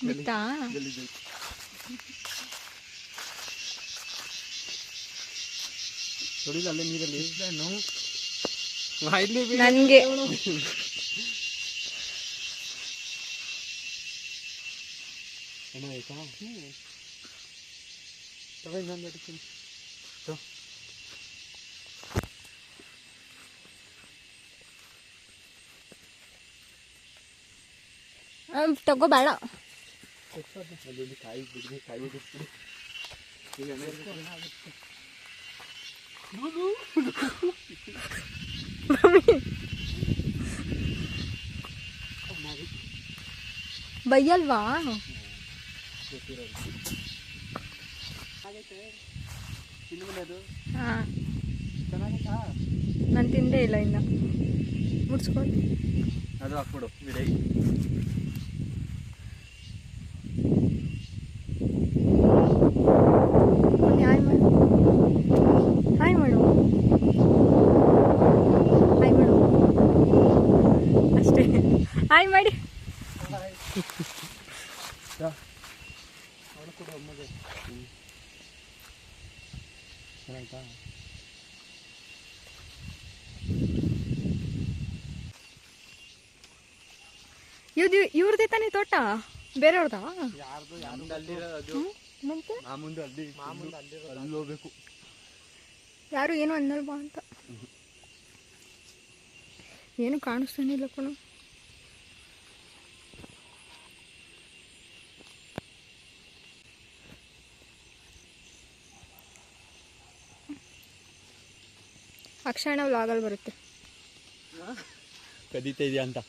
ಬಿತ್ತಾ ತೊಡಿಲ್ಲ ಅಲ್ಲೇ ನೀರಲ್ಲಿ ನನಗೆ ಆಯ್ತಾ ಇನ್ನೊಂದು ಅಡಿಕೆ ತಗೋಬೇಡ. ಕಾಯಿ ಬಿಡ್ರಿ ಕಾಯಿ ಬಿಡಿಸ್ಬಿಡಿ. ಬೈಯಲ್ವಾ? ಹಾಂ ನಾನು ತಿಂದೇ ಇಲ್ಲ ಇನ್ನು. ಮುಡ್ಸ್ಕೊಂಡು ಅದು ಹಾಕ್ಬಿಡು ವಿಡೈ. ಹಾಯ್ ಮಾಡು, ಹಾಯ್ ಮಾಡು, ಹಾಯ್ ಮಾಡು ಅಷ್ಟೇ. ಹಾಯ್ ಮಾಡಿ. ಚೆನ್ನಾಯ್ತಾ? ಇವ್ರದೇ ತಾನೇ ತೋಟ, ಬೇರೆಯವ್ರದಾ? ಅಲ್ಲಿ ಹೋಗ್ಬೇಕು. ಯಾರು ಏನು ಅನ್ನಲ್ವಾ ಅಂತ. ಏನು ಕಾಣಿಸ್ತಾನೆ ಇಲ್ಲ ಕಣೋ. ಅಕ್ಷಣ ವ್ಲಾಗಲ್ಲಿ ಬರುತ್ತೆ. ಕದೀತಾ ಇದೆಯಾ ಅಂತ.